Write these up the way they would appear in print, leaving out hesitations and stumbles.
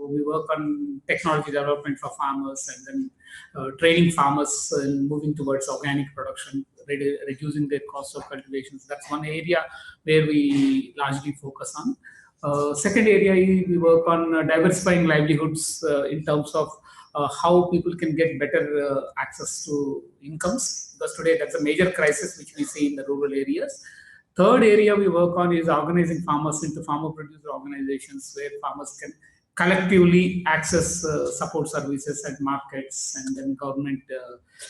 we work on technology development for farmers and then training farmers and moving towards organic production, reducing their cost of cultivation. So that's one area where we largely focus on. Second area, we work on diversifying livelihoods in terms of how people can get better access to incomes, because today that's a major crisis which we see in the rural areas. Third area we work on is organizing farmers into farmer-producer organizations where farmers can collectively access support services at markets, and then government,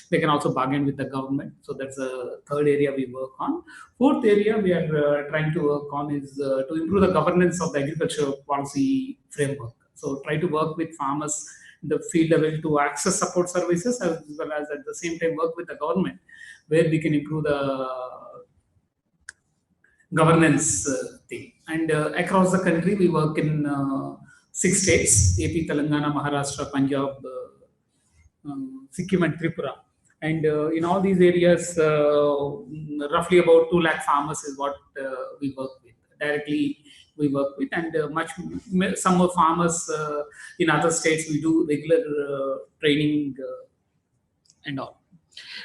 they can also bargain with the government. So that's a third area we work on. Fourth area we are trying to work on is to improve the governance of the agriculture policy framework. So try to work with farmers in the field level to access support services, as well as at the same time work with the government where we can improve the governance thing. And across the country, we work in 6 states: AP, Telangana, Maharashtra, Punjab, Sikkim, and Tripura. And in all these areas, roughly about 2 lakh farmers is what we work with. Directly we work with, and some more farmers in other states we do regular training and all.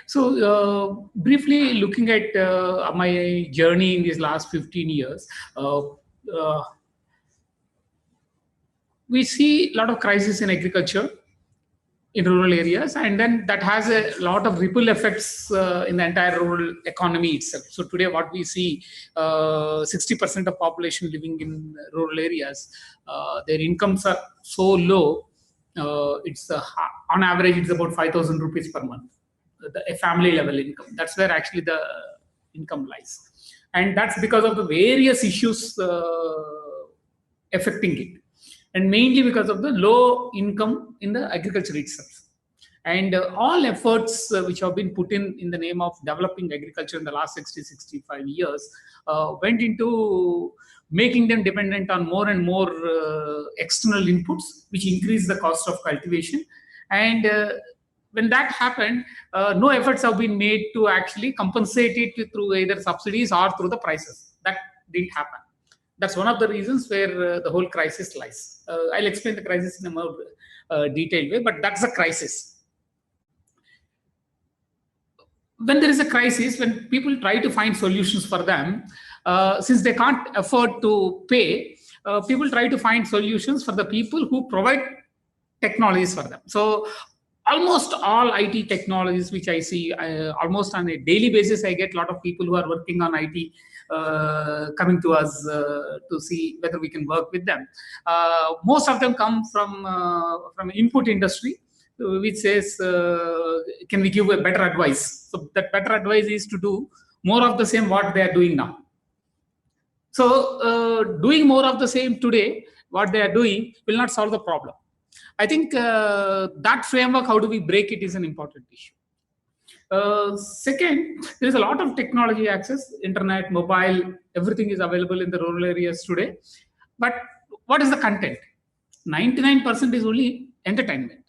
So briefly looking at my journey in these last 15 years, we see a lot of crisis in agriculture in rural areas, and then that has a lot of ripple effects in the entire rural economy itself. So today what we see, 60% of population living in rural areas, their incomes are so low, it's on average it's about 5,000 rupees per month. A family level income. That's where actually the income lies. And that's because of the various issues affecting it. And mainly because of the low income in the agriculture itself. And all efforts which have been put in the name of developing agriculture in the last 60-65 years went into making them dependent on more and more external inputs, which increase the cost of cultivation. And when that happened, no efforts have been made to actually compensate it through either subsidies or through the prices. That didn't happen. That's one of the reasons where the whole crisis lies. I'll explain the crisis in a more detailed way, but that's a crisis. When there is a crisis, when people try to find solutions for them, since they can't afford to pay, people try to find solutions for the people who provide technologies for them. So almost all IT technologies which I see, almost on a daily basis, I get a lot of people who are working on IT coming to us to see whether we can work with them. Most of them come from input industry, which says, can we give a better advice? So that better advice is to do more of the same what they are doing now. So doing more of the same today, what they are doing will not solve the problem. I think that framework, how do we break it, is an important issue. Second, there is a lot of technology access, internet, mobile, everything is available in the rural areas today. But what is the content? 99% is only entertainment.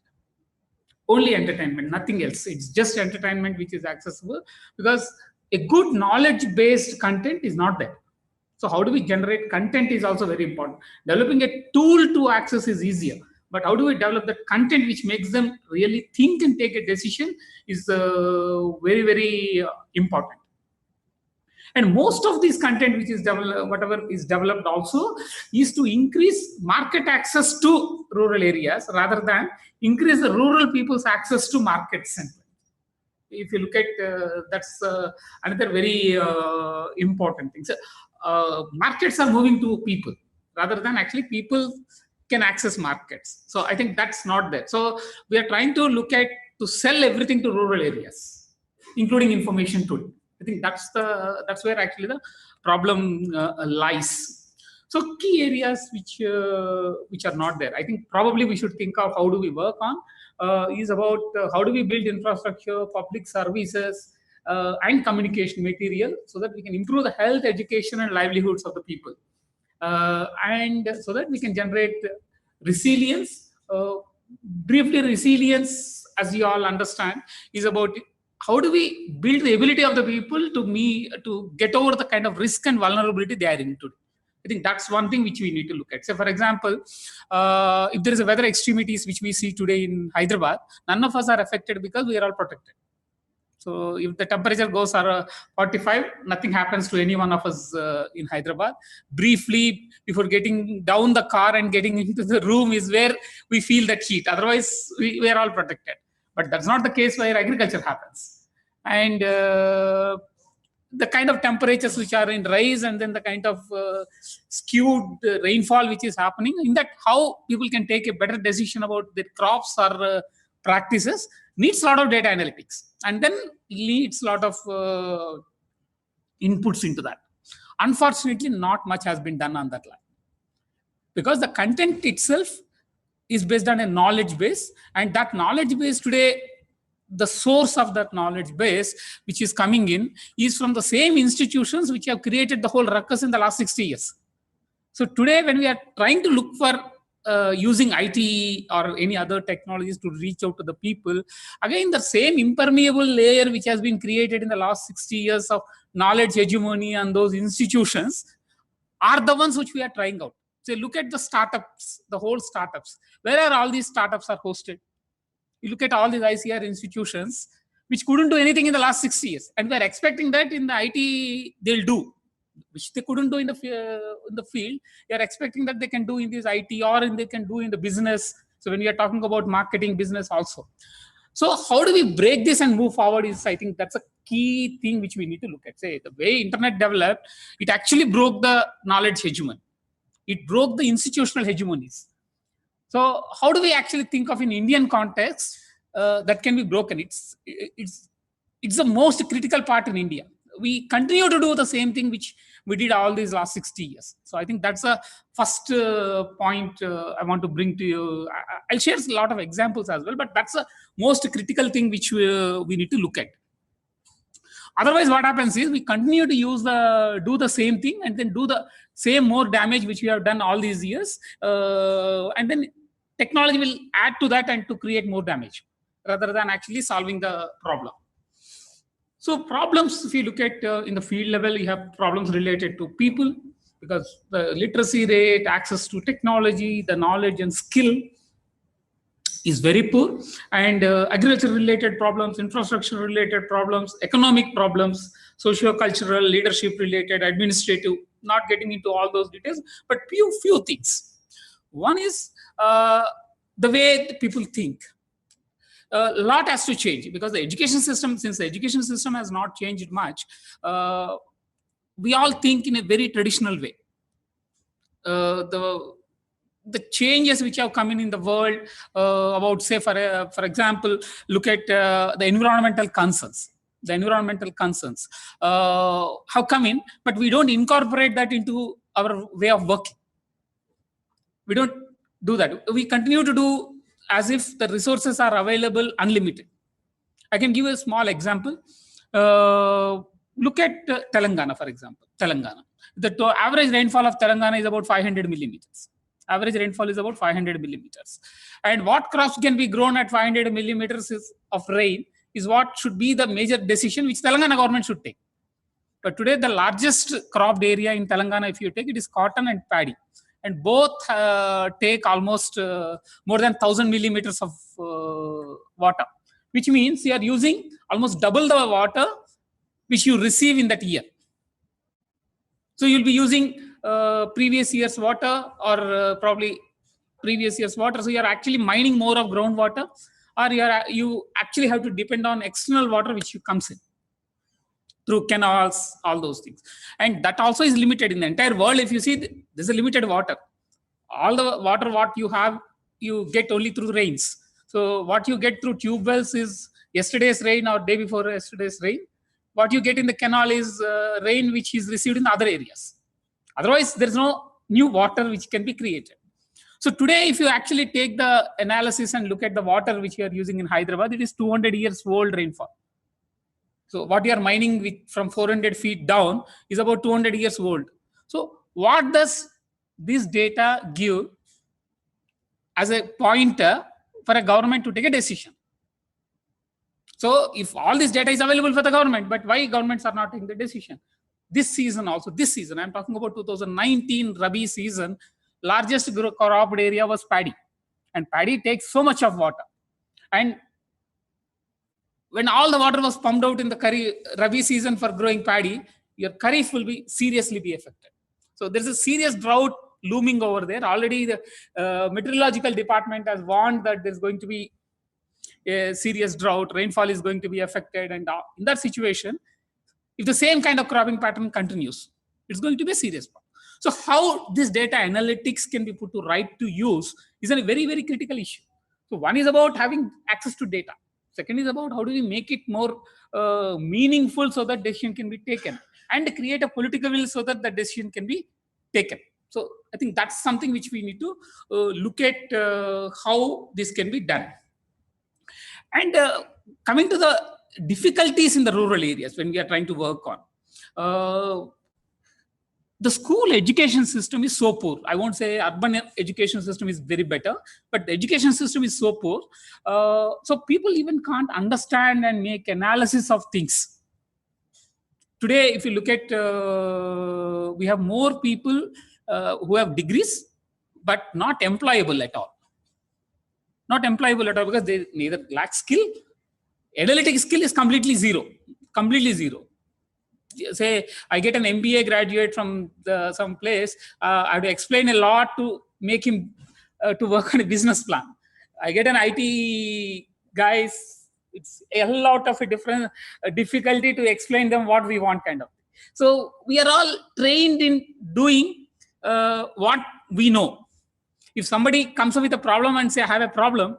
Only entertainment, nothing else. It's just entertainment which is accessible, because a good knowledge-based content is not there. So how do we generate content is also very important. Developing a tool to access is easier. But how do we develop the content which makes them really think and take a decision is very, very important. And most of this content which is developed, whatever is developed also, is to increase market access to rural areas rather than increase the rural people's access to markets. If you look at, that's another very important thing. So, markets are moving to people rather than actually people can access markets. So I think that's not there. So we are trying to look at to sell everything to rural areas, including information tool. I think that's where actually the problem lies. So key areas which are not there. I think probably we should think of how do we work on is about how do we build infrastructure, public services, and communication material so that we can improve the health, education, and livelihoods of the people. And so that we can generate resilience. Briefly, resilience, as you all understand, is about how do we build the ability of the people to get over the kind of risk and vulnerability they are in today. I think that's one thing which we need to look at. So, for example, if there is a weather extremities which we see today in Hyderabad, none of us are affected because we are all protected. So, if the temperature goes 45, nothing happens to any one of us in Hyderabad. Briefly, before getting down the car and getting into the room is where we feel that heat. Otherwise, we are all protected. But that's not the case where agriculture happens. And the kind of temperatures which are in rise, and then the kind of skewed rainfall which is happening, in that how people can take a better decision about their crops or practices needs a lot of data analytics, and then needs a lot of inputs into that. Unfortunately, not much has been done on that line, because the content itself is based on a knowledge base, and that knowledge base today, the source of that knowledge base which is coming in is from the same institutions which have created the whole ruckus in the last 60 years. So today, when we are trying to look for using IT or any other technologies to reach out to the people, again, the same impermeable layer which has been created in the last 60 years of knowledge hegemony and those institutions are the ones which we are trying out. So look at the startups, the whole startups. Where are all these startups are hosted? You look at all these ICR institutions which couldn't do anything in the last 60 years, and we're expecting that in the IT they'll do, which they couldn't do in the field. You're expecting that they can do in this IT, or they can do in the business. So when we are talking about marketing, business also. So how do we break this and move forward is, I think that's a key thing which we need to look at. Say, the way internet developed, it actually broke the knowledge hegemony. It broke the institutional hegemonies. So how do we actually think of in Indian context that can be broken? It's the most critical part in India. We continue to do the same thing which we did all these last 60 years. So I think that's a first point I want to bring to you. I'll share a lot of examples as well, but that's the most critical thing which we need to look at. Otherwise, what happens is we continue to do the same thing and then do the same more damage which we have done all these years, and then technology will add to that and to create more damage rather than actually solving the problem. So problems, if you look at in the field level, you have problems related to people, because the literacy rate, access to technology, the knowledge and skill is very poor, and agriculture related problems, infrastructure related problems, economic problems, socio-cultural, leadership related, administrative, not getting into all those details, but few things. One is the way the people think. A lot has to change, because the education system, since the education system has not changed much, we all think in a very traditional way. The changes which have come in the world about, say, for example, look at the environmental concerns. The environmental concerns have come in, but we don't incorporate that into our way of working. We don't do that. We continue to do as if the resources are available unlimited. I can give you a small example. Look at Telangana, for example. Telangana. The average rainfall of Telangana is about 500 millimeters. Average rainfall is about 500 millimeters. And what crops can be grown at 500 millimeters of rain is what should be the major decision which Telangana government should take. But today, the largest cropped area in Telangana, if you take it, is cotton and paddy. And both take almost more than 1,000 millimeters of water, which means you are using almost double the water which you receive in that year. So you'll be using previous year's water, or probably previous year's water. So you're actually mining more of groundwater, or you actually have to depend on external water which comes in through canals, all those things. And that also is limited in the entire world. If you see, there's a limited water. All the water what you have, you get only through rains. So what you get through tube wells is yesterday's rain or day before yesterday's rain. What you get in the canal is rain which is received in other areas. Otherwise, there's no new water which can be created. So today, if you actually take the analysis and look at the water which you are using in Hyderabad, it is 200 years old rainfall. So what you are mining with from 400 feet down is about 200 years old. So what does this data give as a pointer for a government to take a decision? So if all this data is available for the government, but why governments are not taking the decision? this season also, this season, I'm talking about 2019 Rabi season, largest cropped area was paddy. And paddy takes so much of water. And when all the water was pumped out in the Rabi season for growing paddy, your kharif will be seriously be affected. So there's a serious drought looming over there. Already the meteorological department has warned that there's going to be a serious drought, rainfall is going to be affected. And in that situation, if the same kind of cropping pattern continues, it's going to be a serious problem. So how this data analytics can be put to right to use is a very, very critical issue. So one is about having access to data. Second is about how do we make it more meaningful so that decision can be taken, and create a political will so that the decision can be taken. So I think that's something which we need to look at how this can be done. And coming to the difficulties in the rural areas when we are trying to work on, the school education system is so poor. I won't say urban education system is very better, but the education system is so poor. So people even can't understand and make analysis of things. Today, if you look at, we have more people who have degrees, but not employable at all. Not employable at all because they neither lack skill. Analytic skill is completely zero. Completely zero. Say I get an MBA graduate from some place, I have to explain a lot to make him to work on a business plan. I get an IT guys, it's a lot of a different difficulty to explain them what we want kind of. So we are all trained in doing what we know. If somebody comes up with a problem and say I have a problem,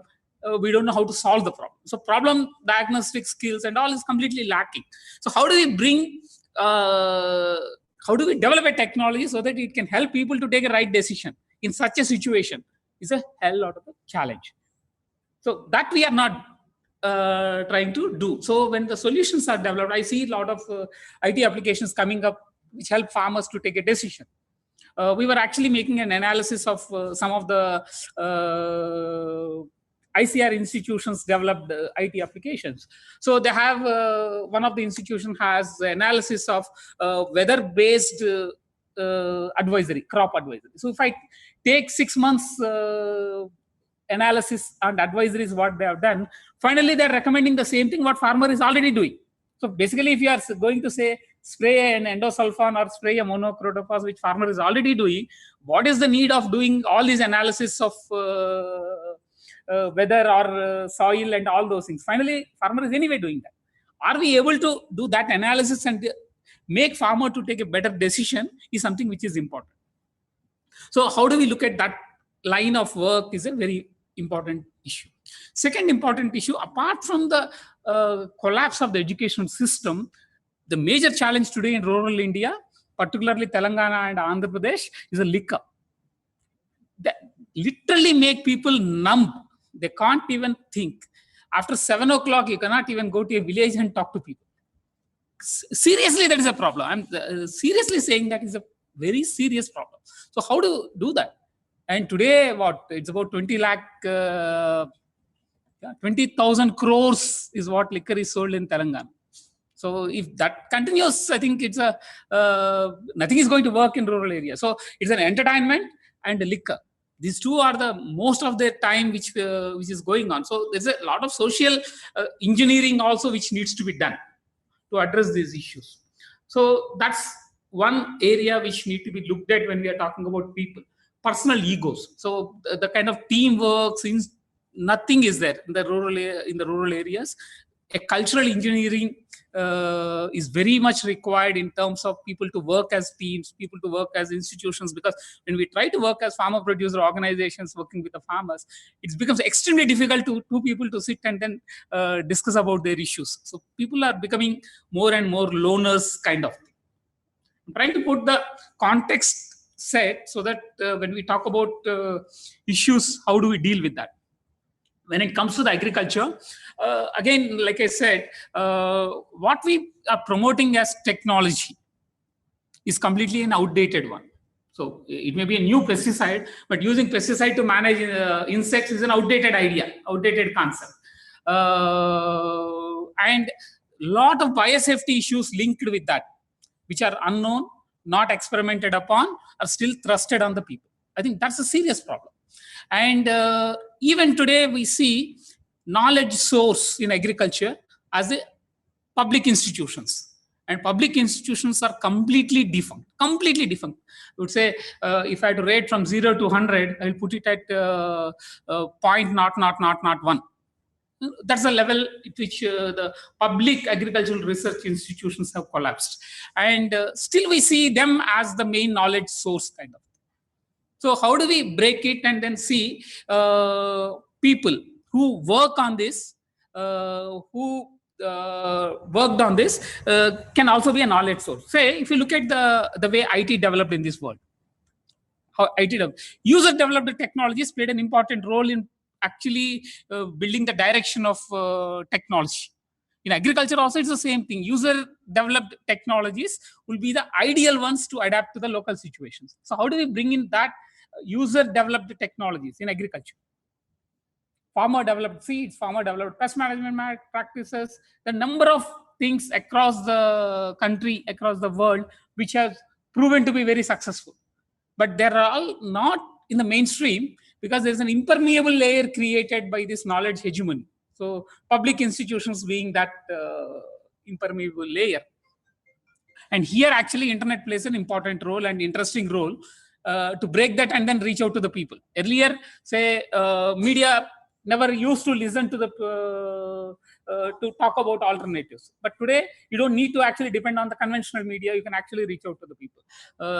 we don't know how to solve the problem. So problem diagnostic skills and all is completely lacking. So how do we bring how do we develop a technology so that it can help people to take a right decision in such a situation is a hell lot of a challenge. So that we are not trying to do. So when the solutions are developed, I see a lot of IT applications coming up which help farmers to take a decision. We were actually making an analysis of some of the ICR institutions developed IT applications. So they have, one of the institutions has analysis of weather-based advisory, crop advisory. So if I take 6 months analysis and advisory is what they have done, finally they're recommending the same thing what farmer is already doing. So basically if you are going to say spray an endosulfan or spray a monocrotophos, which farmer is already doing, what is the need of doing all these analysis of weather or soil and all those things? Finally, farmer is anyway doing that. Are we able to do that analysis and make farmer to take a better decision is something which is important. So how do we look at that line of work is a very important issue. Second important issue, apart from the collapse of the education system, the major challenge today in rural India, particularly Telangana and Andhra Pradesh, is a liquor. That literally make people numb. They can't even think. After 7 o'clock, you cannot even go to a village and talk to people. Seriously, that is a problem. I'm seriously saying that is a very serious problem. So how to do that? And today, what? It's about 20,000 crores is what liquor is sold in Telangana. So if that continues, I think it's nothing is going to work in rural areas. So it's an entertainment and liquor. These two are the most of the time which is going on. So there's a lot of social engineering also which needs to be done to address these issues. So that's one area which need to be looked at when we are talking about people. Personal egos. So the kind of teamwork, since nothing is there in the rural areas, a cultural engineering is very much required in terms of people to work as teams, people to work as institutions, because when we try to work as farmer producer organizations working with the farmers, it becomes extremely difficult to two people to sit and then discuss about their issues. So people are becoming more and more loners kind of thing. I'm trying to put the context set so that when we talk about issues, how do we deal with that? When it comes to the agriculture, again, like I said, what we are promoting as technology is completely an outdated one. So it may be a new pesticide, but using pesticide to manage insects is an outdated idea, outdated concept. And a lot of biosafety issues linked with that. which are unknown, not experimented upon, are still thrusted on the people. I think that's a serious problem. And even today, we see knowledge source in agriculture as a public institutions. And public institutions are completely defunct. Completely defunct. I would say, if I had to rate from 0 to 100, I'll put it at 0.0001. That's the level at which the public agricultural research institutions have collapsed. And still we see them as the main knowledge source kind of. So how do we break it and then see people who work on this, who worked on this, can also be a knowledge source. Say, if you look at the way IT developed in this world, how IT developed, user developed technologies played an important role in actually building the direction of technology. In agriculture also, it's the same thing. User developed technologies will be the ideal ones to adapt to the local situations. So how do we bring in that user developed technologies in agriculture? Farmer developed seeds, farmer developed pest management practices, the number of things across the country, across the world, which have proven to be very successful. But they're all not in the mainstream because there's an impermeable layer created by this knowledge hegemony. So public institutions being that impermeable layer. And here actually internet plays an important role and interesting role to break that and then reach out to the people. Earlier, say, media never used to listen to the to talk about alternatives. But today, you don't need to actually depend on the conventional media. You can actually reach out to the people.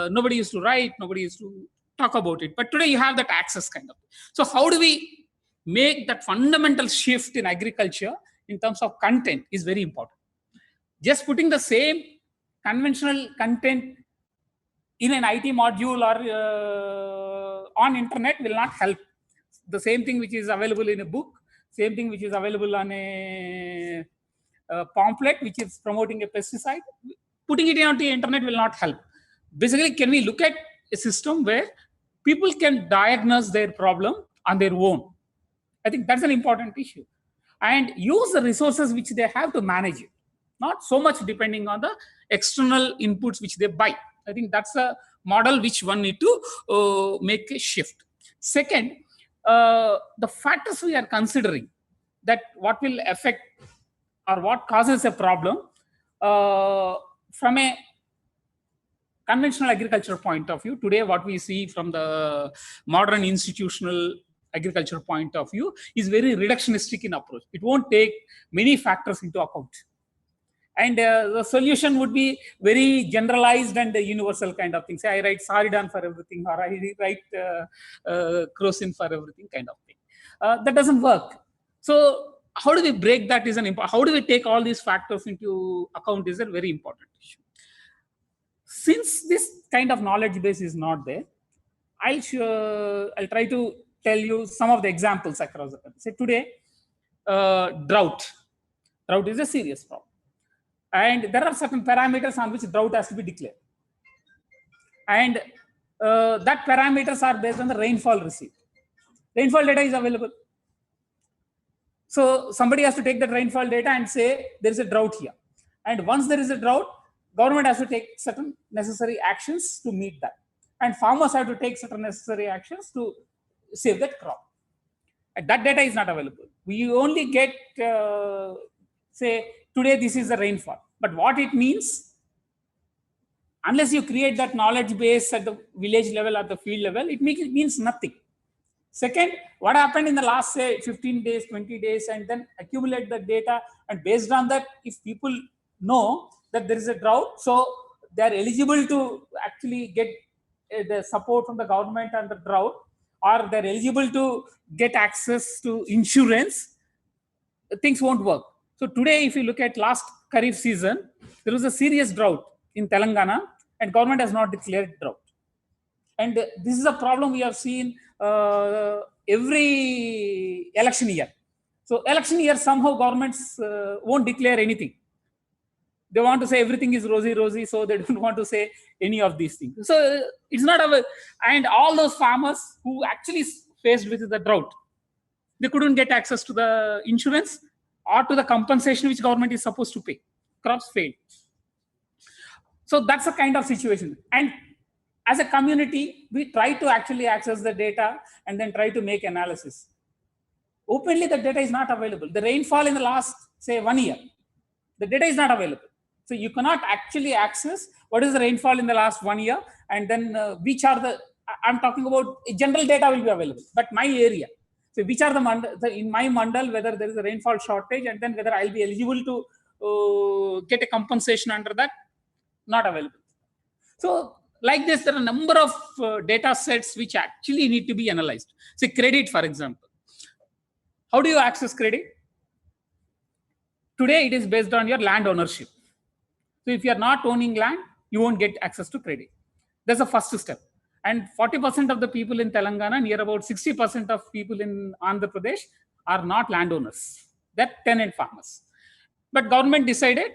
Nobody used to write. Nobody used to talk about it. But today, you have that access kind of. So how do we make that fundamental shift in agriculture in terms of content is very important. Just putting the same conventional content in an IT module or on internet will not help. The same thing which is available in a book, same thing which is available on a pamphlet which is promoting a pesticide, putting it on the internet will not help. Basically, can we look at a system where people can diagnose their problem on their own? I think that's an important issue. And use the resources which they have to manage it, not so much depending on the external inputs which they buy. I think that's a model which one need to make a shift. Second, the factors we are considering, that what will affect or what causes a problem from a conventional agriculture point of view. Today, what we see from the modern institutional agriculture point of view is very reductionistic in approach. It won't take many factors into account. And the solution would be very generalized and universal kind of thing. Say, I write Saridan for everything, or I write Crosin for everything kind of thing. That doesn't work. So how do we break that is an important, how do we take all these factors into account is a very important issue. Since this kind of knowledge base is not there, I'll try to tell you some of the examples across the country. Say today, drought. Drought is a serious problem. And there are certain parameters on which drought has to be declared. And that parameters are based on the rainfall received. Rainfall data is available. So somebody has to take that rainfall data and say there is a drought here. And once there is a drought, government has to take certain necessary actions to meet that. And farmers have to take certain necessary actions to save that crop. And that data is not available. We only get, say, today this is the rainfall. But what it means, unless you create that knowledge base at the village level, at the field level, it means nothing. Second, what happened in the last, say, 15 days, 20 days, and then accumulate the data. And based on that, if people know that there is a drought, so they are eligible to actually get the support from the government and the drought, or they're eligible to get access to insurance, things won't work. So today, if you look at last Kharif season, there was a serious drought in Telangana, and government has not declared drought. And this is a problem we have seen every election year. So election year, somehow governments won't declare anything. They want to say everything is rosy, rosy, so they don't want to say any of these things. So it's not a, and all those farmers who actually faced with the drought, they couldn't get access to the insurance or to the compensation which government is supposed to pay. Crops failed. So that's a kind of situation. And as a community, we try to actually access the data and then try to make analysis. Openly, the data is not available. The rainfall in the last, say, 1 year, the data is not available. So you cannot actually access what is the rainfall in the last 1 year, and then which are the, I'm talking about general data will be available, but my area. So which are in my mandal, whether there is a rainfall shortage, and then whether I'll be eligible to get a compensation under that, not available. So like this, there are a number of data sets which actually need to be analyzed. Say credit, for example. How do you access credit? Today, it is based on your land ownership. So if you are not owning land, you won't get access to credit. That's the first step. And 40% of the people in Telangana, near about 60% of people in Andhra Pradesh are not landowners. They're tenant farmers. But government decided,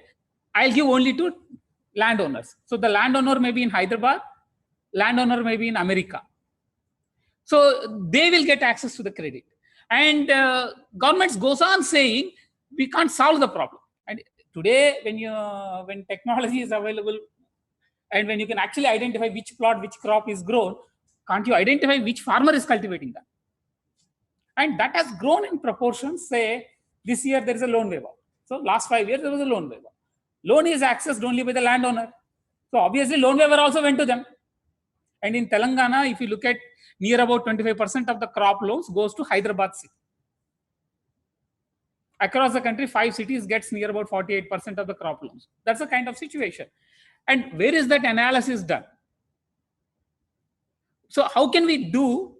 I'll give only to landowners. So the landowner may be in Hyderabad, landowner may be in America. So they will get access to the credit. And government goes on saying, we can't solve the problem. And today, when technology is available, and when you can actually identify which plot, which crop is grown, can't you identify which farmer is cultivating that? And that has grown in proportions. Say, this year there is a loan waiver. So last 5 years, there was a loan waiver. Loan is accessed only by the landowner. So obviously, loan waiver also went to them. And in Telangana, if you look at near about 25% of the crop loans goes to Hyderabad city. Across the country, 5 cities gets near about 48% of the crop loans. That's the kind of situation. And where is that analysis done? So how can we do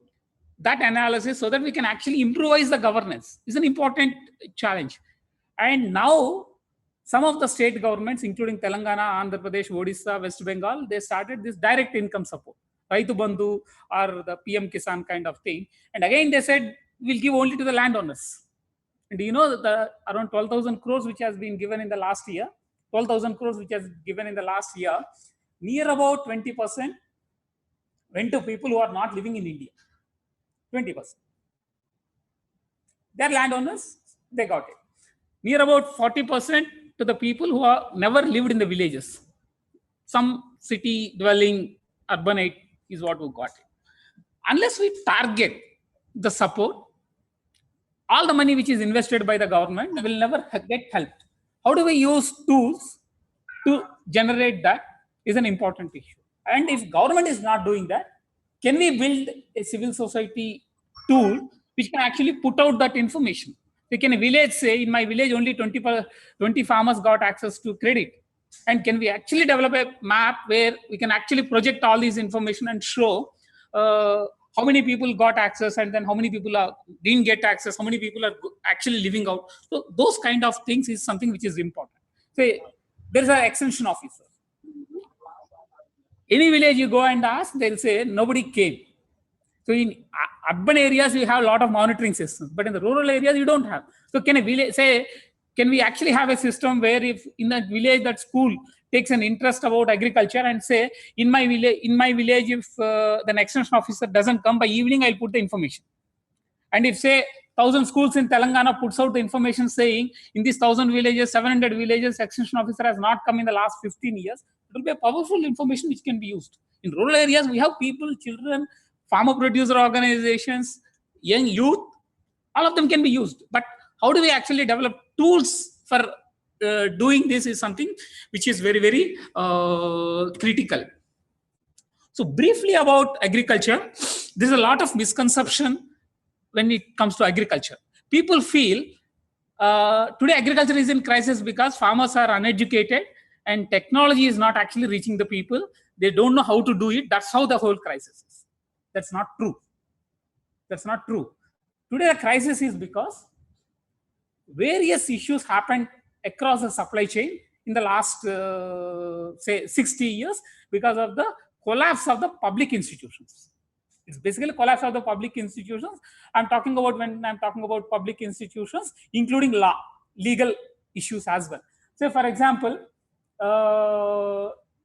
that analysis so that we can actually improvise the governance? Is an important challenge. And now some of the state governments, including Telangana, Andhra Pradesh, Odisha, West Bengal, they started this direct income support, Raitu Bandhu or the PM Kisan kind of thing. And again, they said, we'll give only to the landowners. And do you know that around 12,000 crores which has been given in the last year, 12,000 crores which has given in the last year, near about 20% went to people who are not living in India. 20%. They're landowners, they got it. Near about 40% to the people who are never lived in the villages. Some city dwelling urbanite is what we got it. Unless we target the support, all the money which is invested by the government will never get helped. How do we use tools to generate that is an important issue. And if government is not doing that, can we build a civil society tool which can actually put out that information? Like in a village, say in my village, only 20 farmers got access to credit. And can we actually develop a map where we can actually project all these information and show how many people got access and then how many people didn't get access, how many people are actually living out. So those kind of things is something which is important. Say there is an extension officer. Any village you go and ask, they'll say nobody came. So in urban areas, we have a lot of monitoring systems, but in the rural areas, you don't have. So can a village say, can we actually have a system where if in that village, that school takes an interest about agriculture and say, in my village, if the extension officer doesn't come by evening, I'll put the information. And if say 1,000 schools in Telangana puts out the information saying in these 1,000 villages, 700 villages, extension officer has not come in the last 15 years, it will be a powerful information which can be used. In rural areas, we have people, children, farmer producer organizations, young youth, all of them can be used. But how do we actually develop tools for doing this is something which is very, very critical. So briefly about agriculture, there's a lot of misconception when it comes to agriculture. People feel today agriculture is in crisis because farmers are uneducated and technology is not actually reaching the people. They don't know how to do it. That's how the whole crisis is. That's not true. That's not true. Today the crisis is because various issues happened across the supply chain in the last, say, 60 years because of the collapse of the public institutions. It's basically collapse of the public institutions. I'm talking about when I'm talking about public institutions, including law, legal issues as well. So, for example,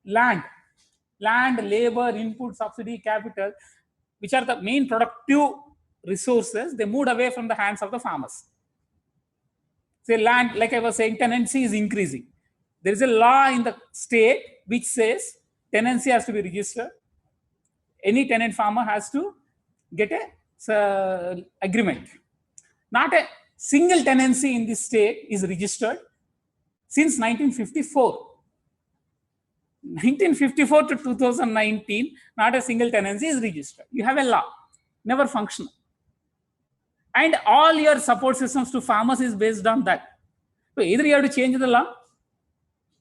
land, labor, input, subsidy, capital, which are the main productive resources, they moved away from the hands of the farmers. Say land, like I was saying, tenancy is increasing. There is a law in the state which says tenancy has to be registered. Any tenant farmer has to get a agreement. Not a single tenancy in this state is registered since 1954. 1954 to 2019, not a single tenancy is registered. You have a law, never functional. And all your support systems to farmers is based on that. So either you have to change the law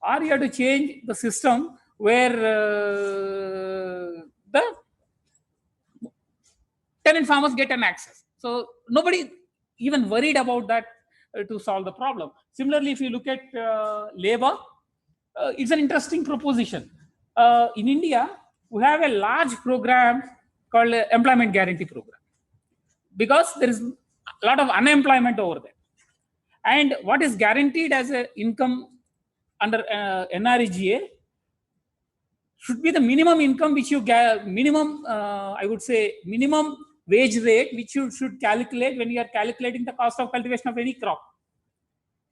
or you have to change the system where the tenant farmers get an access. So nobody even worried about that to solve the problem. Similarly, if you look at labor, it's an interesting proposition. In India, we have a large program called Employment Guarantee Program because there is a lot of unemployment over there. And what is guaranteed as an income under NREGA should be the minimum income which you get, minimum, I would say, minimum wage rate which you should calculate when you are calculating the cost of cultivation of any crop.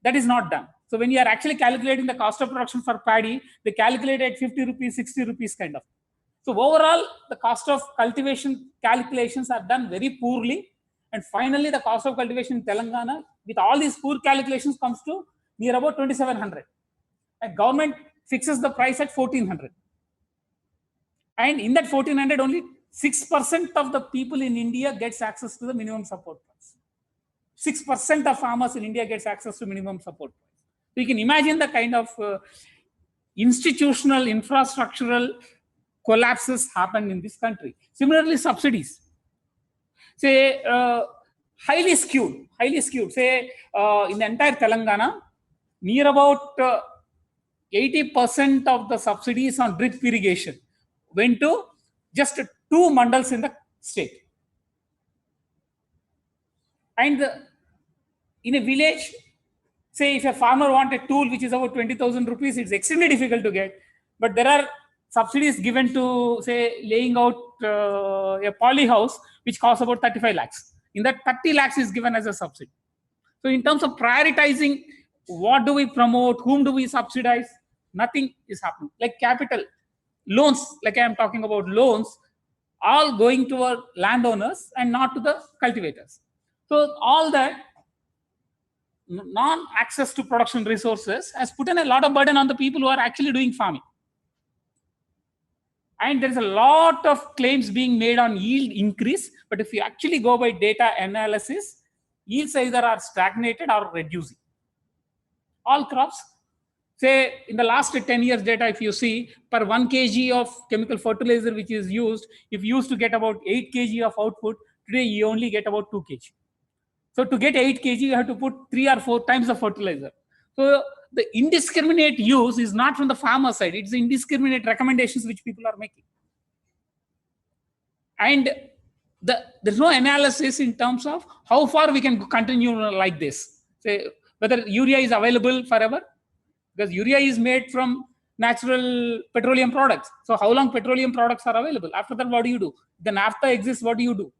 That is not done. So when you are actually calculating the cost of production for paddy, they calculate at 50 rupees, 60 rupees kind of. So overall, the cost of cultivation calculations are done very poorly. And finally, the cost of cultivation in Telangana, with all these poor calculations, comes to near about 2,700. And government fixes the price at 1,400. And in that 1,400, only 6% of the people in India gets access to the minimum support price. 6% of farmers in India gets access to minimum support price. So you can imagine the kind of institutional, infrastructural collapses happen in this country. Similarly, subsidies. Say, highly skewed. Say, in the entire Telangana, near about 80% of the subsidies on drip irrigation went to just 2 mandals in the state. And in a village, say if a farmer wants a tool which is about 20,000 rupees, it's extremely difficult to get. But there are subsidies given to, say, laying out a poly house which costs about 35 lakhs. In that, 30 lakhs is given as a subsidy. So in terms of prioritizing, what do we promote, whom do we subsidize, nothing is happening. Like capital, loans, like I am talking about loans, all going to our landowners and not to the cultivators. So all that non-access to production resources has put in a lot of burden on the people who are actually doing farming. And there is a lot of claims being made on yield increase, but if you actually go by data analysis, yields either are stagnated or reducing. All crops, say in the last 10 years data, if you see per 1 kg of chemical fertilizer which is used, if you used to get about 8 kg of output, today you only get about 2 kg. So to get 8 kg, you have to put 3 or 4 times the fertilizer. So the indiscriminate use is not from the farmer side, it's the indiscriminate recommendations which people are making. And there's no analysis in terms of how far we can continue like this. Say whether urea is available forever, because urea is made from natural petroleum products. So how long petroleum products are available? After that, what do you do? Then naphtha exists, what do you do?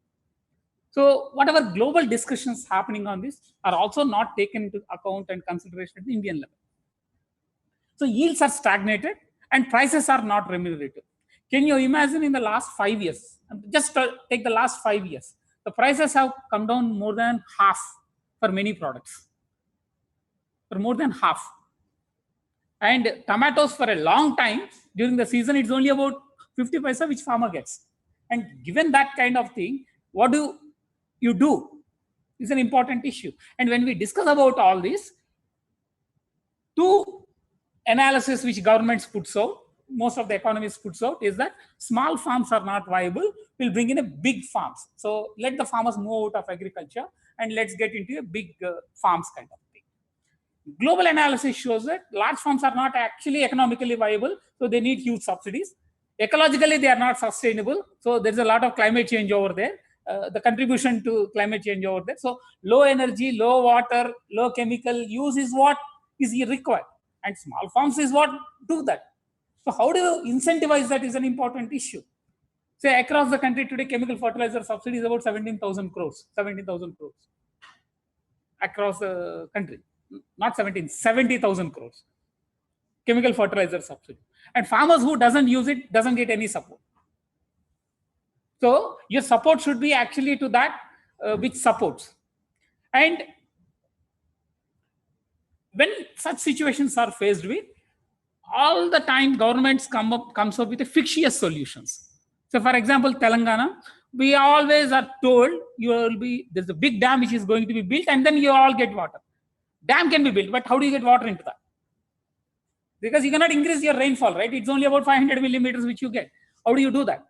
So whatever global discussions happening on this are also not taken into account and consideration at the Indian level. So yields are stagnated and prices are not remunerative. Can you imagine in the last 5 years, just take the last 5 years, the prices have come down more than half for many products, for more than half. And tomatoes for a long time during the season, it's only about 50 paisa which farmer gets. And given that kind of thing, what do you do is an important issue. And when we discuss about all this, 2 analysis which governments puts out, most of the economists puts out, is that small farms are not viable, we'll bring in a big farms. So let the farmers move out of agriculture and let's get into a big farms kind of thing. Global analysis shows that large farms are not actually economically viable, so they need huge subsidies. Ecologically, they are not sustainable, so there's a lot of climate change over there. The contribution to climate change over there. So low energy, low water, low chemical use is what is required. And small farms is what do that. So how do you incentivize that is an important issue. Say across the country today, chemical fertilizer subsidy is about 17,000 crores. Across the country. Not 70,000 crores. chemical fertilizer subsidy. And farmers who doesn't use it doesn't get any support. So your support should be actually to that which supports. And when such situations are faced with, all the time governments comes up with a fictitious solutions. So for example, Telangana, we always are told there's a big dam which is going to be built and then you all get water. Dam can be built, but how do you get water into that? Because you cannot increase your rainfall, right? It's only about 500 millimeters which you get. How do you do that?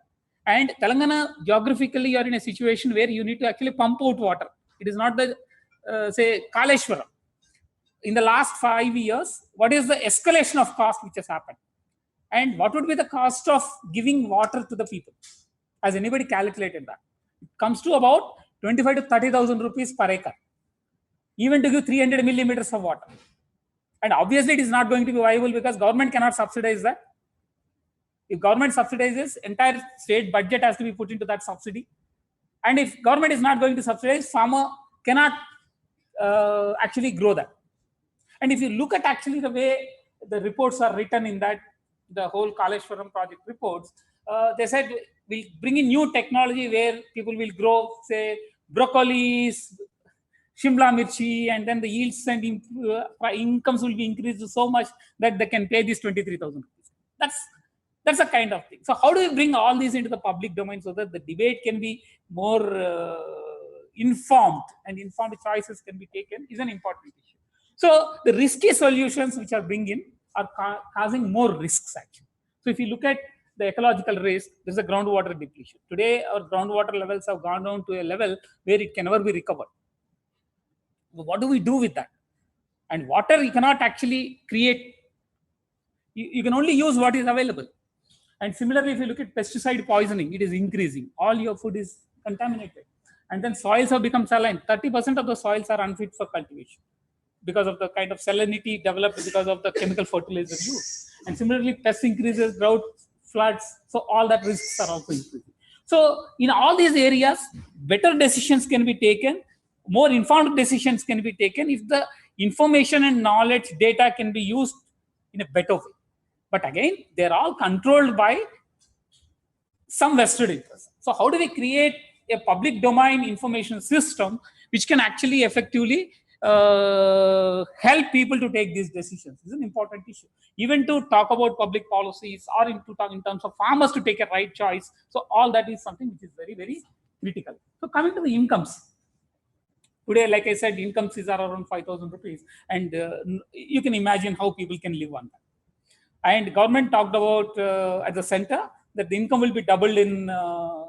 And Telangana, geographically, you are in a situation where you need to actually pump out water. It is not the, say, Kaleshwaram. In the last 5 years, what is the escalation of cost which has happened? And what would be the cost of giving water to the people? Has anybody calculated that? It comes to about 25 to 30,000 rupees per acre, even to give 300 millimeters of water. And obviously, it is not going to be viable because government cannot subsidize that. If government subsidizes, entire state budget has to be put into that subsidy. And if government is not going to subsidize, farmer cannot actually grow that. And if you look at actually the way the reports are written in that, the whole Kaleshwaram project reports, they said we'll bring in new technology where people will grow, say, broccolis, Shimla mirchi, and then the yields and incomes will be increased so much that they can pay this 23,000 rupees. That's a kind of thing. So how do we bring all these into the public domain so that the debate can be more informed and informed choices can be taken is an important issue. So the risky solutions which are bringing in are causing more risks actually. So if you look at the ecological risk, there's a groundwater depletion. Today, our groundwater levels have gone down to a level where it can never be recovered. What do we do with that? And water, you cannot actually create. You can only use what is available. And similarly, if you look at pesticide poisoning, it is increasing. All your food is contaminated. And then soils have become saline. 30% of the soils are unfit for cultivation because of the kind of salinity developed because of the chemical fertilizer used. And similarly, pest increases, drought, floods. So all that risks are also increasing. So in all these areas, better decisions can be taken. More informed decisions can be taken if the information and knowledge data can be used in a better way. But again, they're all controlled by some vested interest. So how do we create a public domain information system which can actually effectively help people to take these decisions? This is an important issue. Even to talk about public policies or in terms of farmers to take a right choice. So all that is something which is very, very critical. So coming to the incomes. Today, like I said, incomes is around 5,000 rupees. And you can imagine how people can live on that. And government talked about at the center that the income will be doubled in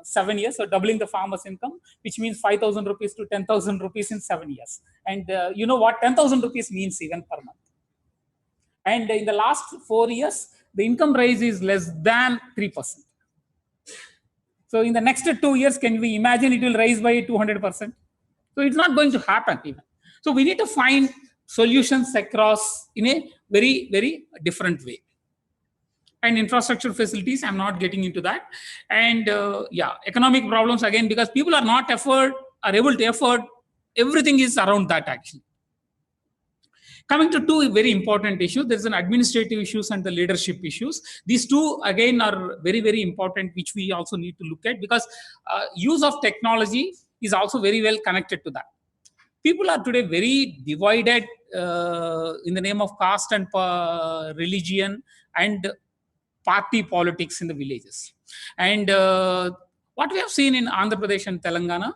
7 years, so doubling the farmer's income, which means 5,000 rupees to 10,000 rupees in 7 years. And you know what 10,000 rupees means even per month. And in the last 4 years, the income rise is less than 3%. So in the next 2 years, can we imagine it will rise by 200%? So it's not going to happen even. So we need to find solutions across in a very, very different way. And infrastructure facilities, I'm not getting into that. And economic problems again, because people are able to afford, everything is around that actually. Coming to two very important issues, there's an administrative issues and the leadership issues. These two again are very, very important, which we also need to look at because use of technology is also very well connected to that. People are today very divided in the name of caste and religion and party politics in the villages. And what we have seen in Andhra Pradesh and Telangana,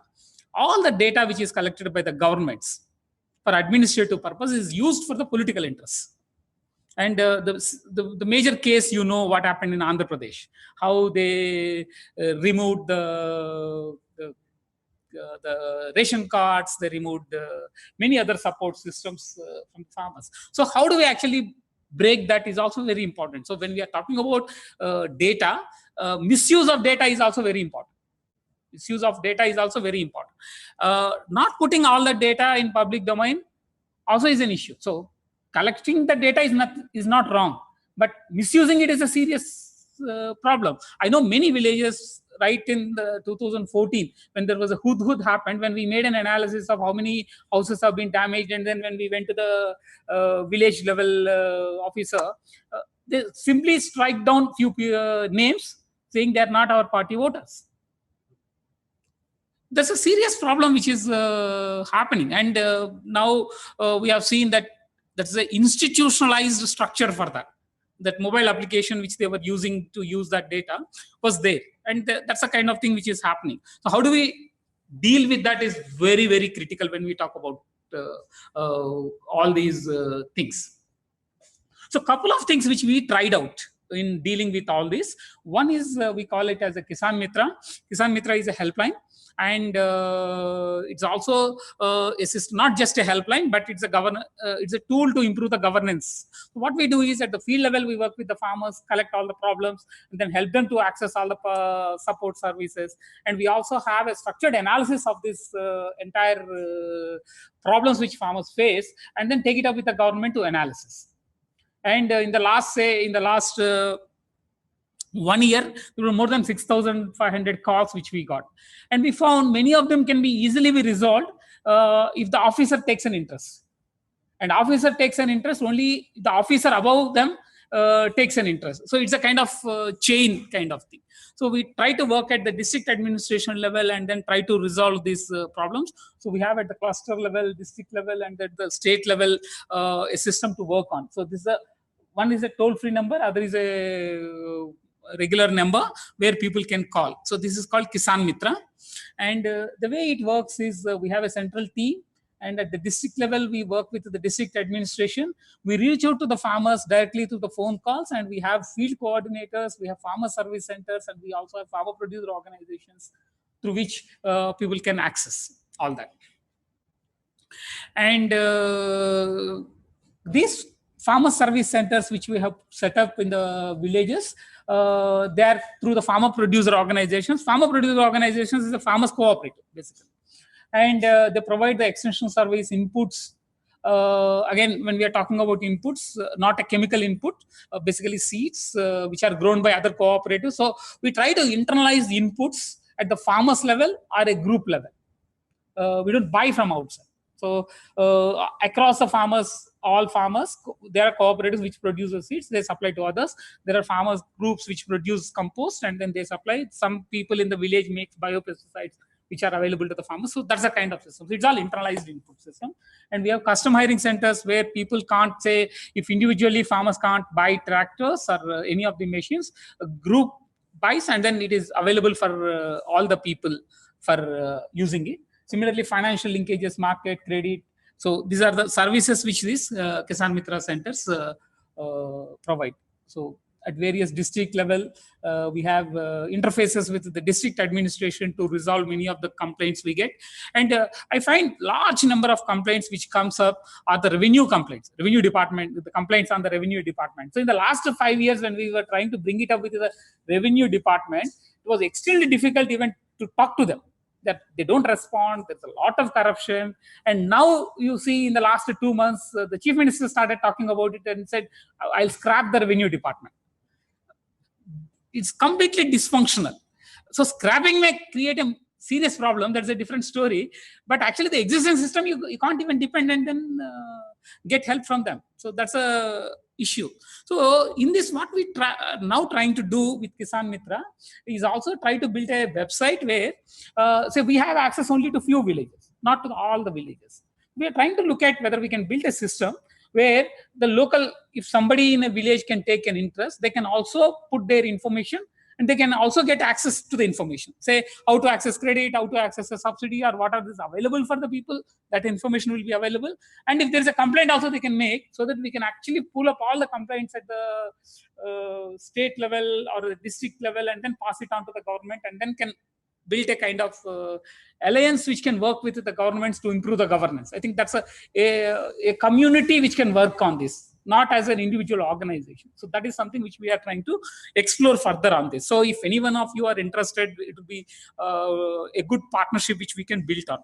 all the data which is collected by the governments for administrative purpose is used for the political interests. And the major case, you know what happened in Andhra Pradesh, how they removed the ration cards, they removed many other support systems from farmers. So how do we actually break that is also very important. So when we are talking about data, misuse of data is also very important. Misuse of data is also very important. Not putting all the data in public domain also is an issue. So collecting the data is not wrong, but misusing it is a serious problem. I know many villages right in the 2014 when there was a hudhud happened, when we made an analysis of how many houses have been damaged, and then when we went to the village level officer, they simply strike down few names saying they are not our party voters. There's a serious problem which is happening, and now we have seen that that's an institutionalized structure for that. That mobile application which they were using to use that data was there, and that's the kind of thing which is happening. So how do we deal with that is very, very critical when we talk about all these things. So a couple of things which we tried out in dealing with all this. One is we call it as a Kisan Mitra. Kisan Mitra is a helpline, and it's also not just a helpline, but it's a tool to improve the governance. So what we do is at the field level, we work with the farmers, collect all the problems, and then help them to access all the support services. And we also have a structured analysis of this entire problems which farmers face, and then take it up with the government to analysis. And in the last 1 year, there were more than 6,500 calls which we got. And we found many of them can be easily resolved if the officer takes an interest. And officer takes an interest, only the officer above them takes an interest. So it's a kind of chain kind of thing. So we try to work at the district administration level and then try to resolve these problems. So we have at the cluster level, district level, and at the state level a system to work on. So this is one is a toll-free number, other is a regular number where people can call. So this is called Kisan Mitra. And the way it works is we have a central team, and at the district level, we work with the district administration. We reach out to the farmers directly through the phone calls, and we have field coordinators, we have farmer service centers, and we also have farmer producer organizations through which people can access all that. And these farmer service centers which we have set up in the villages, they are through the farmer producer organizations. Farmer producer organizations is a farmers cooperative basically, and they provide the extension service inputs. Again, when we are talking about inputs, not a chemical input, basically seeds which are grown by other cooperatives. So we try to internalize the inputs at the farmers level or a group level. We don't buy from outside. So across the farmers, all farmers, there are cooperatives which produce the seeds, they supply to others. There are farmers groups which produce compost, and then they supply. Some people in the village make biopesticides which are available to the farmers. So that's the kind of system. So it's all internalized input system. And we have custom hiring centers where people can't say, if individually farmers can't buy tractors or any of the machines, a group buys, and then it is available for all the people for using it. Similarly, financial linkages, market, credit. So these are the services which these Kisan Mitra centers provide. So at various district level, we have interfaces with the district administration to resolve many of the complaints we get. And I find large number of complaints which comes up are the revenue complaints, revenue department, the complaints on the revenue department. So in the last 5 years, when we were trying to bring it up with the revenue department, it was extremely difficult even to talk to them. That they don't respond, there's a lot of corruption. And now you see in the last 2 months, the chief minister started talking about it and said, I'll scrap the revenue department. It's completely dysfunctional. So scrapping may create a serious problem. That's a different story. But actually the existing system, you can't even depend and then get help from them. So that's a issue. So in this, what we now trying to do with Kisan Mitra is also try to build a website where, say we have access only to few villages, not to all the villages. We are trying to look at whether we can build a system where the local, if somebody in a village can take an interest, they can also put their information and they can also get access to the information. Say how to access credit, how to access a subsidy, or what are these available for the people, that information will be available. And if there's a complaint also they can make, so that we can actually pull up all the complaints at the state level or the district level and then pass it on to the government, and then can build a kind of alliance which can work with the governments to improve the governance. I think that's a community which can work on this, not as an individual organization. So that is something which we are trying to explore further on this. So if any one of you are interested, it will be a good partnership which we can build on.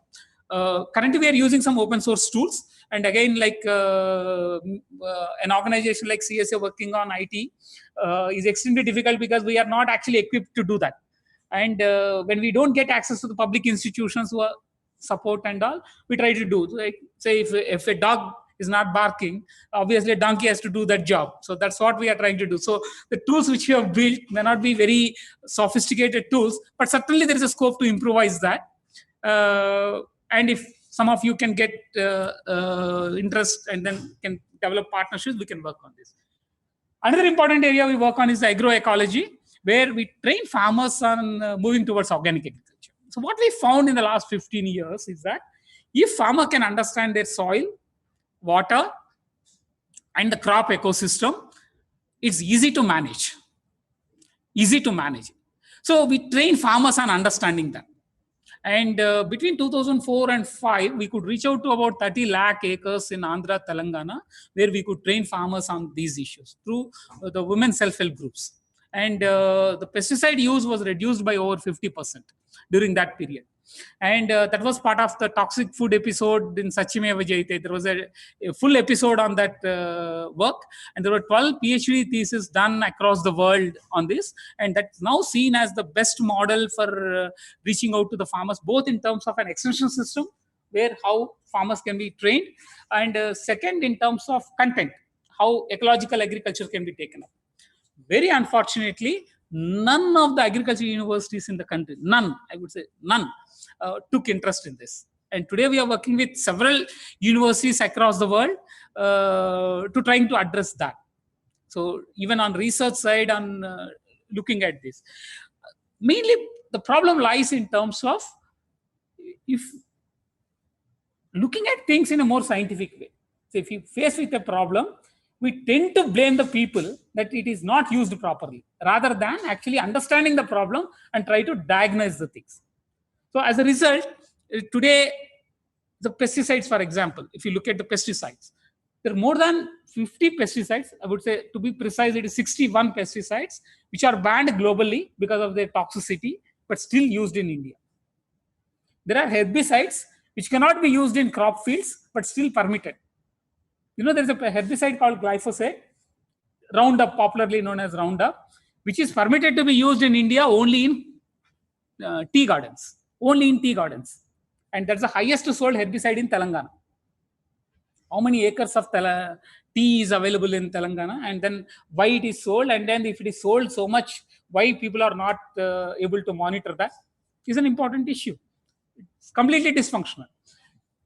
Currently, we are using some open source tools. And again, like an organization like CSA working on IT is extremely difficult because we are not actually equipped to do that. And when we don't get access to the public institutions who are support and all, we try to do, like, say, if a dog is not barking, obviously a donkey has to do that job. So that's what we are trying to do. So the tools which you have built may not be very sophisticated tools, but certainly there is a scope to improvise that. And if some of you can get interest and then can develop partnerships, we can work on this. Another important area we work on is agroecology, where we train farmers on moving towards organic agriculture. So what we found in the last 15 years is that if farmer can understand their soil, water, and the crop ecosystem, it's easy to manage. Easy to manage. So we train farmers on understanding that. And between 2004 and 5, we could reach out to about 30 lakh acres in Andhra, Telangana, where we could train farmers on these issues through the women self-help groups. And the pesticide use was reduced by over 50% during that period. And that was part of the toxic food episode in Sachimeva Jayate. There was a full episode on that work. And there were 12 PhD theses done across the world on this. And that's now seen as the best model for reaching out to the farmers, both in terms of an extension system, where how farmers can be trained. And second, in terms of content, how ecological agriculture can be taken up. Very unfortunately, none of the agriculture universities in the country, none, I would say none, took interest in this. And today we are working with several universities across the world to trying to address that. So even on research side, on looking at this, mainly the problem lies in terms of if looking at things in a more scientific way. So if you face with a problem, we tend to blame the people that it is not used properly, rather than actually understanding the problem and try to diagnose the things. So as a result, today, the pesticides, for example, if you look at the pesticides, there are more than 50 pesticides. I would say, to be precise, it is 61 pesticides, which are banned globally because of their toxicity, but still used in India. There are herbicides which cannot be used in crop fields, but still permitted. You know, there's a herbicide called glyphosate, Roundup, popularly known as Roundup, which is permitted to be used in India only in tea gardens. Only in tea gardens. And that's the highest sold herbicide in Telangana. How many acres of tea is available in Telangana, and then why it is sold, and then if it is sold so much, why people are not able to monitor that is an important issue. It's completely dysfunctional.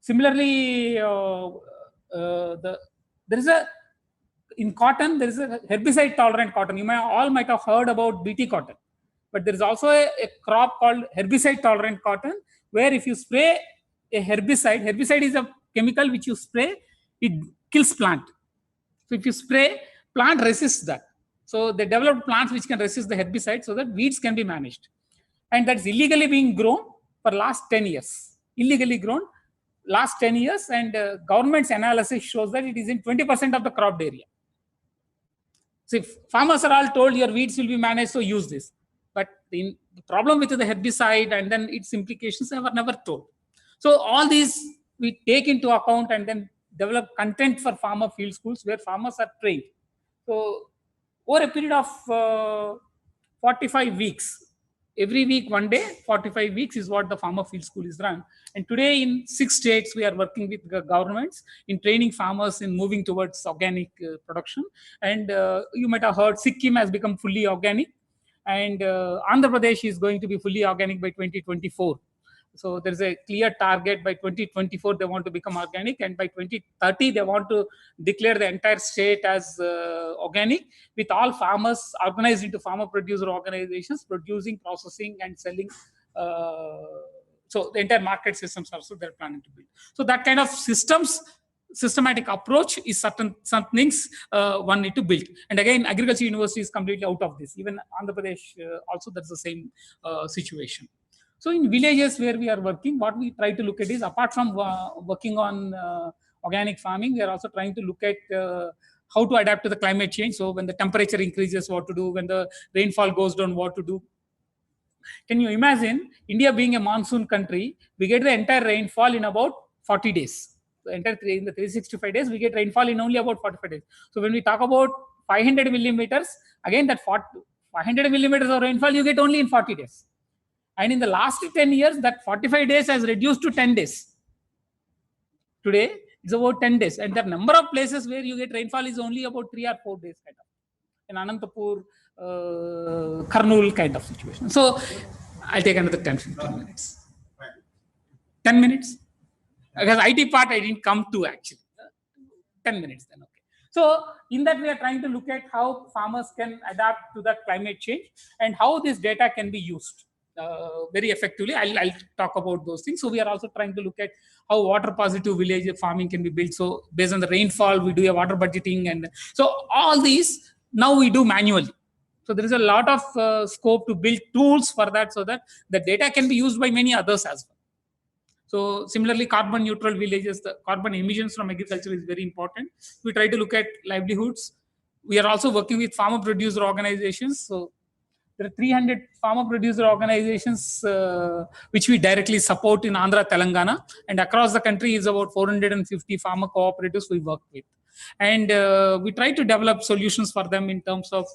Similarly, there is a, in cotton, there is a herbicide tolerant cotton. You might have heard about BT cotton, but there is also a crop called herbicide tolerant cotton, where if you spray a herbicide is a chemical which you spray, it kills plant. So if you spray, plant resists that. So they developed plants which can resist the herbicide so that weeds can be managed. And that's illegally being grown for last 10 years. Illegally grown last 10 years, and government's analysis shows that it is in 20% of the cropped area. So if farmers are all told your weeds will be managed, so use this. But the problem with the herbicide and then its implications are never told. So all these we take into account and then develop content for farmer field schools where farmers are trained. So over a period of 45 weeks, every week, one day, 45 weeks is what the farmer field school is run. And today in 6 states, we are working with the governments in training farmers in moving towards organic production. And you might have heard Sikkim has become fully organic. And Andhra Pradesh is going to be fully organic by 2024. So there's a clear target by 2024, they want to become organic. And by 2030, they want to declare the entire state as organic, with all farmers organized into farmer producer organizations, producing, processing, and selling. So the entire market systems also they're planning to build. So that kind of systematic approach is some things one need to build. And again, agriculture university is completely out of this. Even Andhra Pradesh also that's the same situation. So in villages where we are working, what we try to look at is, apart from working on organic farming, we are also trying to look at how to adapt to the climate change. So when the temperature increases, what to do, when the rainfall goes down, what to do. Can you imagine India being a monsoon country? We get the entire rainfall in about 40 days. In the 365 days, we get rainfall in only about 45 days. So when we talk about 500 millimeters, again that 500 millimeters of rainfall you get only in 40 days. And in the last 10 years, that 45 days has reduced to 10 days. Today, it's about 10 days. And the number of places where you get rainfall is only about 3 or 4 days. Kind of. In Anantapur, Karnool kind of situation. So I'll take another 10-15 minutes. 10 minutes? Because IT part I didn't come to actually. 10 minutes then, okay. So in that we are trying to look at how farmers can adapt to that climate change and how this data can be used very effectively. I'll talk about those things. So we are also trying to look at how water positive village farming can be built. So based on the rainfall, we do a water budgeting. And so all these now we do manually. So there is a lot of scope to build tools for that so that the data can be used by many others as well. So similarly, carbon neutral villages, the carbon emissions from agriculture is very important. We try to look at livelihoods. We are also working with farmer producer organizations. So there are 300 farmer producer organizations which we directly support in Andhra, Telangana, and across the country is about 450 farmer cooperatives we work with. And we try to develop solutions for them in terms of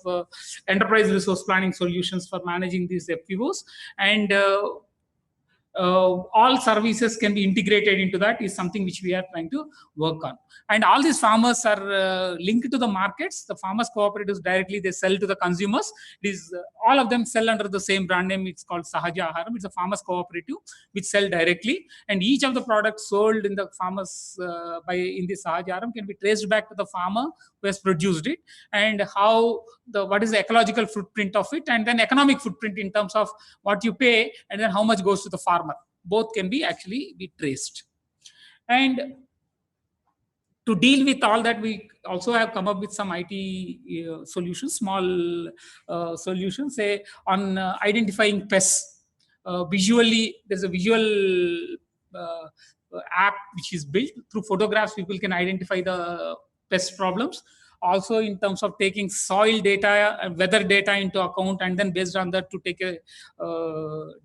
enterprise resource planning solutions for managing these FPOs. And all services can be integrated into that is something which we are trying to work on. And all these farmers are linked to the markets. The farmers cooperatives directly, they sell to the consumers. All of them sell under the same brand name. It's called Sahaja Aharam. It's a farmers cooperative which sell directly. And each of the products sold in the farmers in the Sahaja Aharam can be traced back to the farmer who has produced it, and what is the ecological footprint of it, and then economic footprint in terms of what you pay and then how much goes to the farmer. Both can be actually be traced. And to deal with all that, we also have come up with some IT solutions, small solutions, say on identifying pests. Visually, there's a visual app which is built. Through photographs, people can identify the pest problems. Also in terms of taking soil data and weather data into account, and then based on that to take a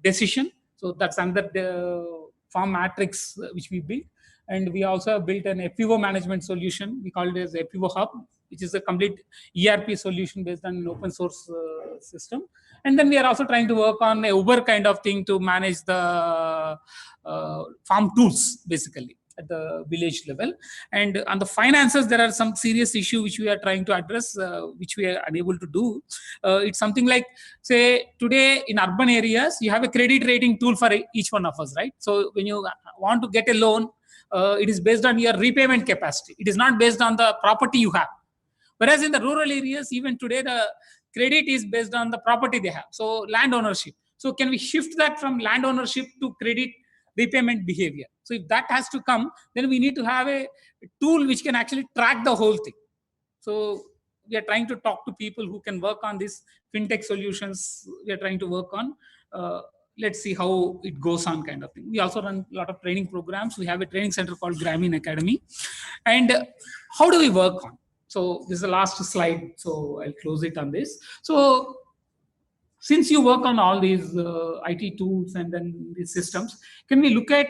decision. So that's under the farm matrix which we built. And we also have built an FPO management solution. We call it as FPO Hub, which is a complete ERP solution based on an open source system. And then we are also trying to work on a Uber kind of thing to manage the farm tools, basically, at the village level. And on the finances, there are some serious issues which we are trying to address, which we are unable to do. It's something like, say, today in urban areas, you have a credit rating tool for each one of us, right? So when you want to get a loan, it is based on your repayment capacity. It is not based on the property you have. Whereas in the rural areas, even today, the credit is based on the property they have. So land ownership. So can we shift that from land ownership to credit repayment behavior? So if that has to come, then we need to have a tool which can actually track the whole thing. So we are trying to talk to people who can work on these fintech solutions. We are trying to work on. Let's see how it goes on, kind of thing. We also run a lot of training programs. We have a training center called Grameen Academy. And how do we work on? So this is the last slide. So I'll close it on this. So since you work on all these IT tools and then these systems, can we look at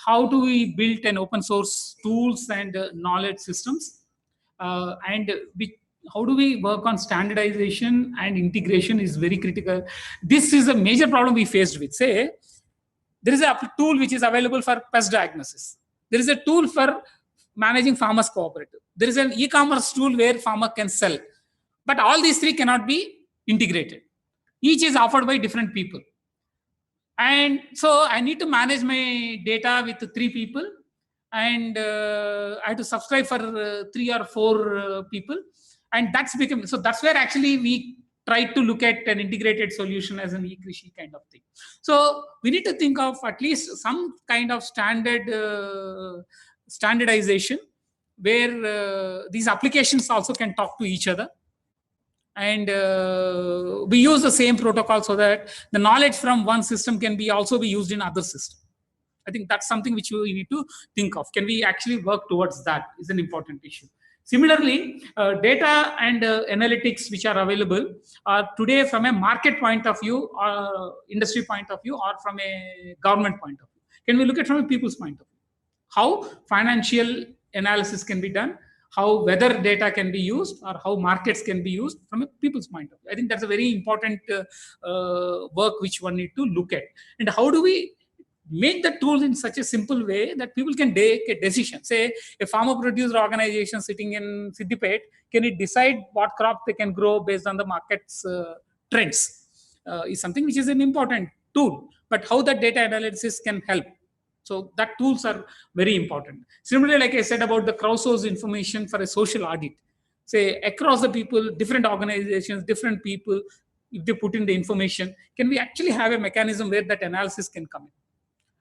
how do we build an open source tools and knowledge systems? How do we work on standardization and integration is very critical. This is a major problem we faced with. Say, there is a tool which is available for pest diagnosis. There is a tool for managing farmers cooperative. There is an e-commerce tool where farmer can sell. But all these three cannot be integrated. Each is offered by different people. And so I need to manage my data with 3 people. And I have to subscribe for 3 or 4 people. And that's where actually we try to look at an integrated solution as an e-krishi kind of thing. So we need to think of at least some kind of standardization where these applications also can talk to each other. And we use the same protocol so that the knowledge from one system can also be used in other systems. I think that's something which we need to think of. Can we actually work towards that is an important issue. Similarly, data and analytics which are available are today from a market point of view, or industry point of view, or from a government point of view. Can we look at from a people's point of view? How financial analysis can be done, how weather data can be used, or how markets can be used from a people's point of view. I think that's a very important work which one need to look at. And how do we make the tools in such a simple way that people can take a decision? Say, a farmer producer organization sitting in Siddipet, can it decide what crop they can grow based on the market's trends? Is something which is an important tool. But how that data analysis can help? So that tools are very important. Similarly, like I said about the crowdsourced information for a social audit, say across the people, different organizations, different people, if they put in the information, can we actually have a mechanism where that analysis can come in?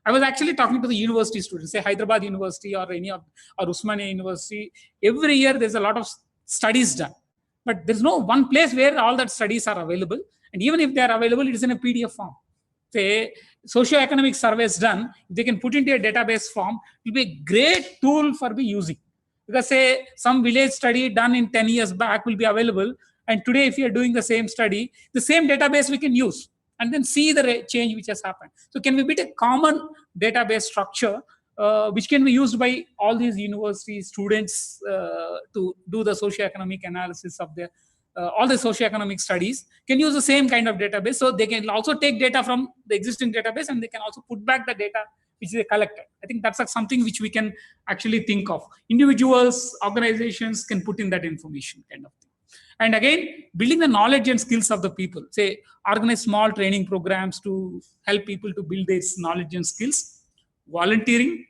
I was actually talking to the university students, say Hyderabad University or any of or Usmania University. Every year there's a lot of studies done, but there's no one place where all that studies are available. And even if they are available, it is in a PDF form. Say socio-economic surveys done, if they can put into a database form, it will be a great tool for be using. Because say some village study done in 10 years back will be available, and today if you are doing the same study, the same database we can use and then see the change which has happened. So can we build a common database structure which can be used by all these university students to do the socio-economic analysis of their all the socioeconomic studies, can use the same kind of database. So they can also take data from the existing database and they can also put back the data which they collected. I think that's something which we can actually think of. Individuals, organizations can put in that information kind of thing. And again, building the knowledge and skills of the people. Say, organize small training programs to help people to build their knowledge and skills. Volunteering.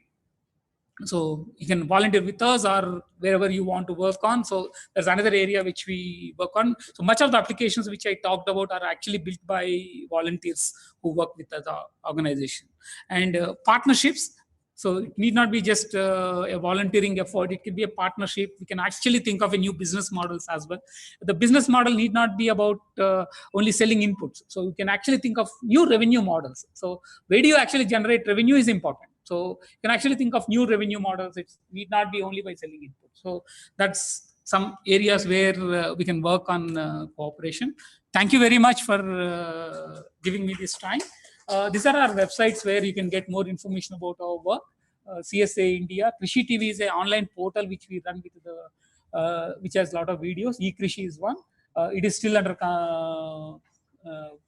So you can volunteer with us or wherever you want to work on. So there's another area which we work on. So much of the applications which I talked about are actually built by volunteers who work with the organization. And partnerships. So it need not be just a volunteering effort. It could be a partnership. We can actually think of a new business models as well. The business model need not be about only selling inputs. So you can actually think of new revenue models. So where do you actually generate revenue is important. So you can actually think of new revenue models. It need not be only by selling input. So that's some areas where we can work on cooperation. Thank you very much for giving me this time. These are our websites where you can get more information about our work. CSA India, Krishi TV is an online portal which we run with the, which has a lot of videos. eKrishi is one. It is still under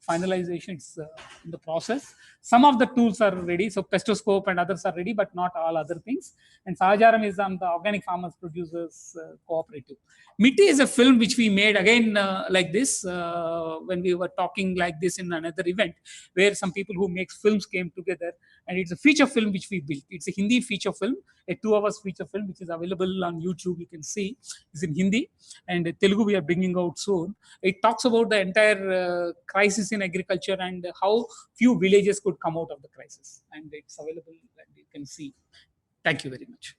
finalization. It's in the process. Some of the tools are ready. So Pestoscope and others are ready, but not all other things. And Sahajaram is on the Organic Farmers Producers Cooperative. MITI is a film which we made again like this when we were talking like this in another event where some people who make films came together, and it's a feature film which we built. It's a Hindi feature film, a 2 hours feature film which is available on YouTube. You can see it's in Hindi, and Telugu we are bringing out soon. It talks about the entire crisis in agriculture and how few villages could come out of the crisis, and it's available and you can see. Thank you very much.